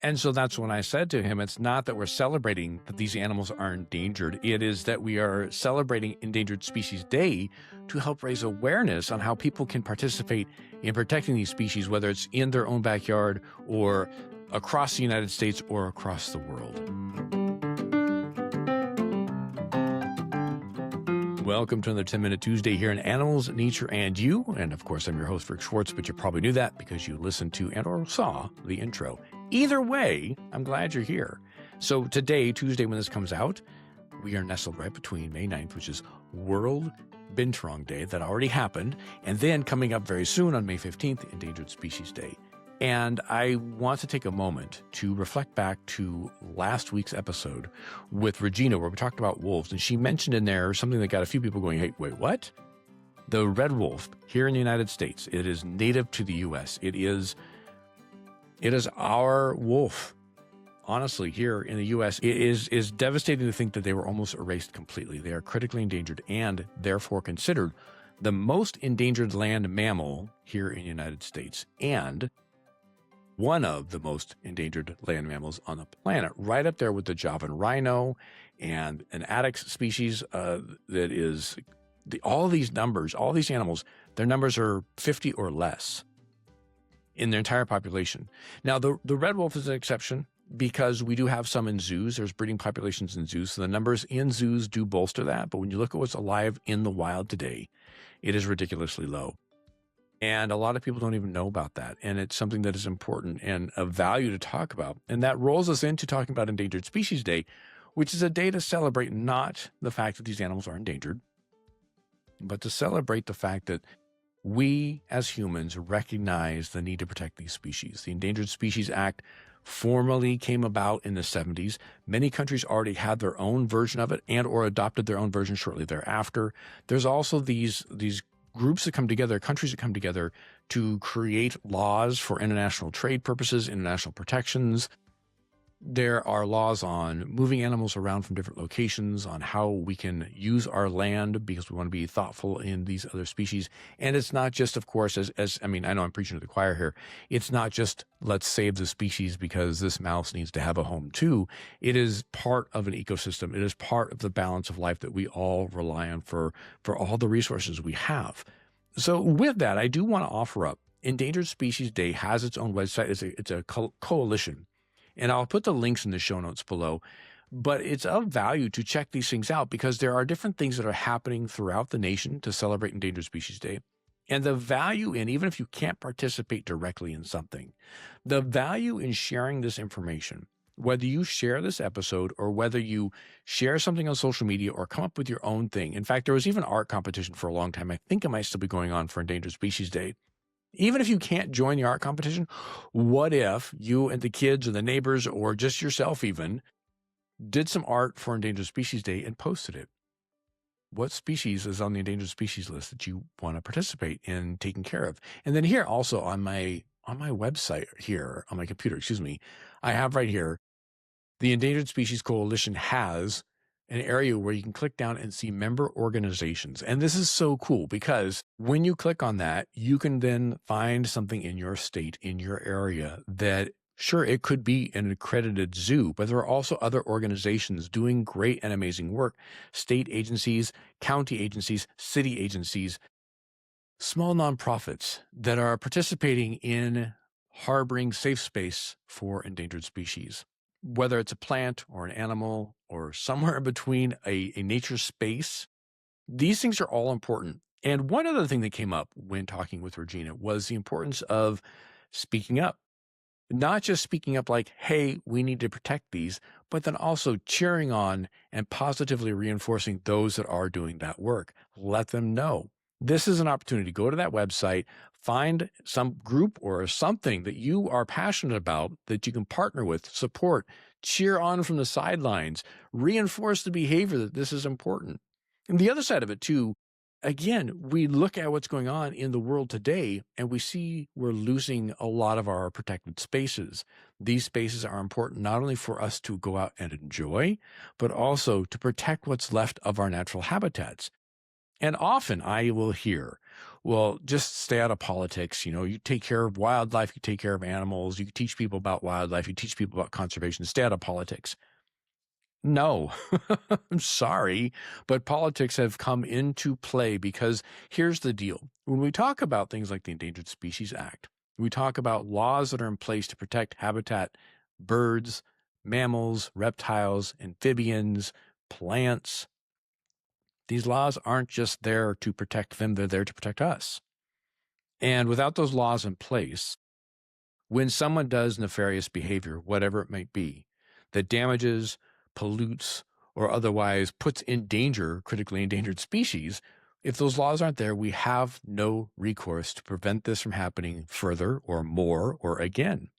And so that's when I said to him, it's not that we're celebrating that these animals are endangered. It is that we are celebrating Endangered Species Day to help raise awareness on how people can participate in protecting these species, whether it's in their own backyard or across the United States or across the world. Welcome to another 10-Minute Tuesday here in Animals, Nature, and You. And of course, I'm your host, Rick Schwartz, but you probably knew that because you listened to and or saw the intro. Either way, I'm glad you're here. So today, Tuesday, when this comes out, we are nestled right between May 9th, which is World Binturong Day. That already happened. And then coming up very soon on May 15th, Endangered Species Day. And I want to take a moment to reflect back to last week's episode with Regina, where we talked about wolves. And she mentioned in there something that got a few people going, hey, wait, what? The red wolf here in the United States, it is native to the U.S. It is our wolf. Honestly, here in the U.S., it is devastating to think that they were almost erased completely. They are critically endangered and therefore considered the most endangered land mammal here in the United States. And one of the most endangered land mammals on the planet, right up there with the Javan rhino and an addax species that is all these numbers, all these animals, their numbers are 50 or less in their entire population. Now, the red wolf is an exception because we do have some in zoos. There's breeding populations in zoos, so the numbers in zoos do bolster that. But when you look at what's alive in the wild today, it is ridiculously low. And a lot of people don't even know about that. And it's something that is important and of value to talk about. And that rolls us into talking about Endangered Species Day, which is a day to celebrate not the fact that these animals are endangered, but to celebrate the fact that we as humans recognize the need to protect these species. The Endangered Species Act formally came about in the 70s. Many countries already had their own version of it and or adopted their own version shortly thereafter. There's also these groups that come together, countries that come together to create laws for international trade purposes, international protections. There are laws on moving animals around from different locations, on how we can use our land because we want to be thoughtful in these other species. And it's not just, of course, I know I'm preaching to the choir here. It's not just let's save the species because this mouse needs to have a home too. It is part of an ecosystem. It is part of the balance of life that we all rely on for all the resources we have. So with that, I do want to offer up Endangered Species Day has its own website. It's a coalition. And I'll put the links in the show notes below. But it's of value to check these things out because there are different things that are happening throughout the nation to celebrate Endangered Species Day. And the value in, even if you can't participate directly in something, the value in sharing this information, whether you share this episode or whether you share something on social media or come up with your own thing. In fact, there was even an art competition for a long time. I think it might still be going on for Endangered Species Day. Even if you can't join the art competition, what if you and the kids or the neighbors or just yourself even did some art for Endangered Species Day and posted it? What species is on the endangered species list that you want to participate in taking care of? And then here also on my website here, on my computer, I have right here, the Endangered Species Coalition has an area where you can click down and see member organizations. And this is so cool because when you click on that, you can then find something in your state, in your area that, sure, it could be an accredited zoo, but there are also other organizations doing great and amazing work. State agencies, county agencies, city agencies, small nonprofits that are participating in harboring safe space for endangered species. Whether it's a plant or an animal or somewhere in between a nature space, these things are all important. And one other thing that came up when talking with Regina was the importance of speaking up. Not just speaking up like, hey, we need to protect these, but then also cheering on and positively reinforcing those that are doing that work. Let them know. This is an opportunity to go to that website, find some group or something that you are passionate about that you can partner with, support, cheer on from the sidelines, reinforce the behavior that this is important. And the other side of it too, again, we look at what's going on in the world today and we see we're losing a lot of our protected spaces. These spaces are important not only for us to go out and enjoy, but also to protect what's left of our natural habitats. And often I will hear, well, just stay out of politics. You take care of wildlife, you take care of animals, you teach people about wildlife, you teach people about conservation, stay out of politics. No, I'm sorry, but politics have come into play because here's the deal. When we talk about things like the Endangered Species Act, we talk about laws that are in place to protect habitat, birds, mammals, reptiles, amphibians, plants. These laws aren't just there to protect them, they're there to protect us. And without those laws in place, when someone does nefarious behavior, whatever it might be, that damages, pollutes, or otherwise puts in danger critically endangered species, if those laws aren't there, we have no recourse to prevent this from happening further or more or again.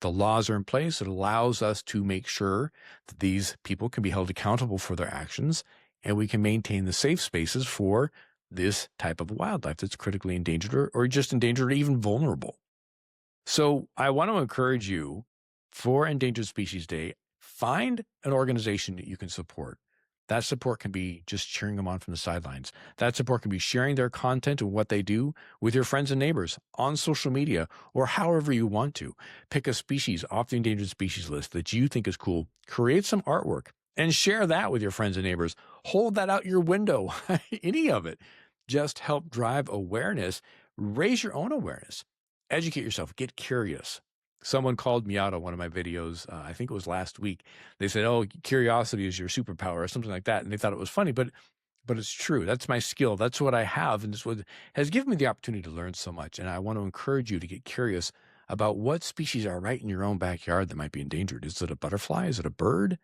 The laws are in place. It allows us to make sure that these people can be held accountable for their actions, and we can maintain the safe spaces for this type of wildlife that's critically endangered or just endangered or even vulnerable. So I want to encourage you for Endangered Species Day, find an organization that you can support. That support can be just cheering them on from the sidelines. That support can be sharing their content and what they do with your friends and neighbors on social media or however you want to. Pick a species off the endangered species list that you think is cool. Create some artwork and share that with your friends and neighbors. Hold that out your window, any of it. Just help drive awareness. Raise your own awareness. Educate yourself. Get curious. Someone called me out on one of my videos. I think it was last week. They said, "Oh, curiosity is your superpower," or something like that. And they thought it was funny, but it's true. That's my skill. That's what I have. And it's what has given me the opportunity to learn so much. And I want to encourage you to get curious about what species are right in your own backyard that might be endangered. Is it a butterfly? Is it a bird?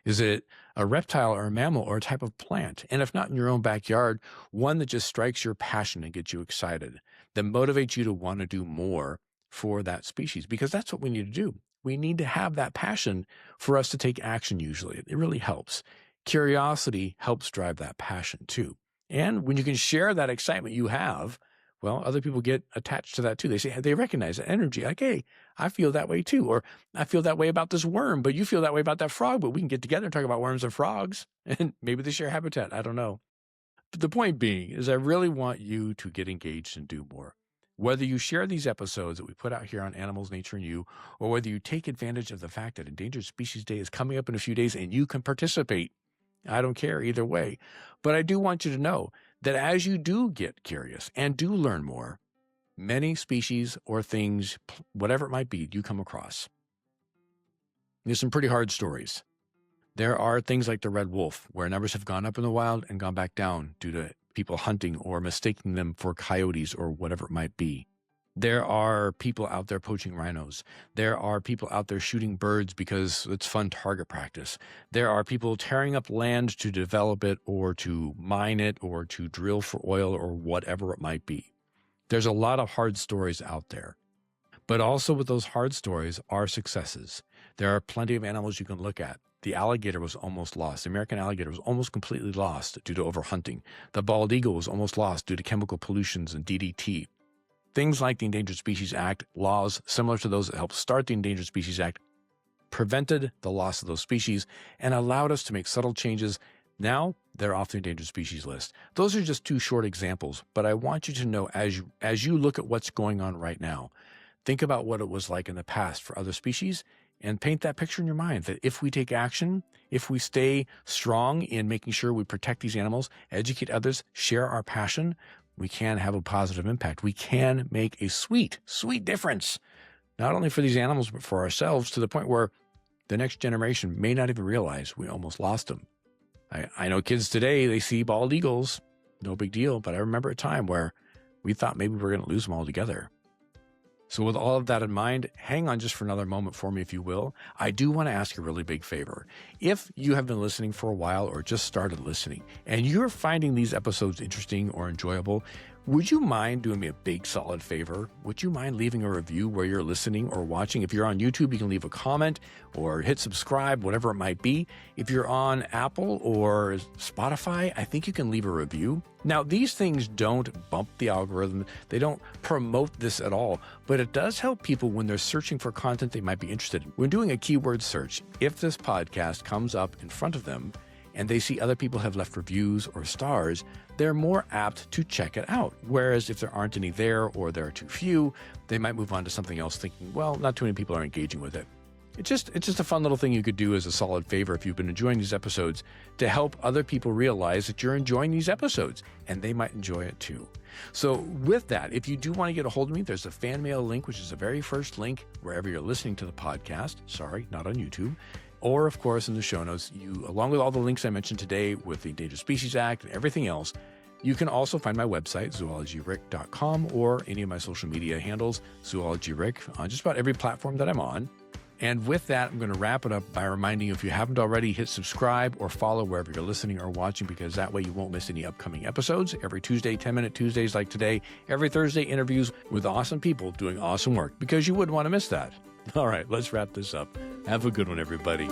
Is it a reptile or a mammal or a type of plant? And if not in your own backyard, one that just strikes your passion and gets you excited, that motivates you to want to do more for that species, because that's what we need to do. We need to have that passion for us to take action usually. It really helps. Curiosity helps drive that passion too. And when you can share that excitement you have, well, other people get attached to that too. They recognize that energy. Like, hey, I feel that way too. Or I feel that way about this worm, but you feel that way about that frog. But we can get together and talk about worms and frogs. And maybe they share habitat. I don't know. But the point being is I really want you to get engaged and do more. Whether you share these episodes that we put out here on Animals, Nature, and You, or whether you take advantage of the fact that Endangered Species Day is coming up in a few days and you can participate, I don't care either way. But I do want you to know that as you do get curious and do learn more, many species or things, whatever it might be, you come across. There's some pretty hard stories. There are things like the red wolf, where numbers have gone up in the wild and gone back down due to people hunting or mistaking them for coyotes or whatever it might be. There are people out there poaching rhinos. There are people out there shooting birds because it's fun target practice. There are people tearing up land to develop it or to mine it or to drill for oil or whatever it might be. There's a lot of hard stories out there. But also with those hard stories are successes. There are plenty of animals you can look at. The alligator was almost lost. The American alligator was almost completely lost due to overhunting. The bald eagle was almost lost due to chemical pollutions and DDT. Things like the Endangered Species Act, laws similar to those that helped start the Endangered Species Act, prevented the loss of those species and allowed us to make subtle changes. Now they're off the endangered species list. Those are just two short examples, but I want you to know as you look at what's going on right now, think about what it was like in the past for other species and paint that picture in your mind that if we take action, if we stay strong in making sure we protect these animals, educate others, share our passion, we can have a positive impact. We can make a sweet, sweet difference, not only for these animals, but for ourselves, to the point where the next generation may not even realize we almost lost them. I know kids today, they see bald eagles, no big deal, but I remember a time where we thought maybe we were going to lose them altogether. So with all of that in mind, hang on just for another moment for me, if you will. I do want to ask you a really big favor. If you have been listening for a while or just started listening and you're finding these episodes interesting or enjoyable, would you mind doing me a big solid favor? Would you mind leaving a review where you're listening or watching? If you're on YouTube, you can leave a comment or hit subscribe, whatever it might be. If you're on Apple or Spotify, I think you can leave a review. Now, these things don't bump the algorithm. They don't promote this at all, but it does help people when they're searching for content they might be interested in. When doing a keyword search, if this podcast comes up in front of them and they see other people have left reviews or stars, they're more apt to check it out. Whereas if there aren't any there or there are too few, they might move on to something else thinking, well, not too many people are engaging with it. It's just a fun little thing you could do as a solid favor if you've been enjoying these episodes to help other people realize that you're enjoying these episodes and they might enjoy it too. So with that, if you do want to get a hold of me, there's a fan mail link, which is the very first link wherever you're listening to the podcast. Sorry, not on YouTube. Or, of course, in the show notes, along with all the links I mentioned today with the Endangered Species Act and everything else, you can also find my website, zoologyrick.com, or any of my social media handles, zoologyrick, on just about every platform that I'm on. And with that, I'm going to wrap it up by reminding you, if you haven't already, hit subscribe or follow wherever you're listening or watching, because that way you won't miss any upcoming episodes. Every Tuesday, 10-minute Tuesdays like today. Every Thursday, interviews with awesome people doing awesome work, because you wouldn't want to miss that. All right, let's wrap this up. Have a good one, everybody.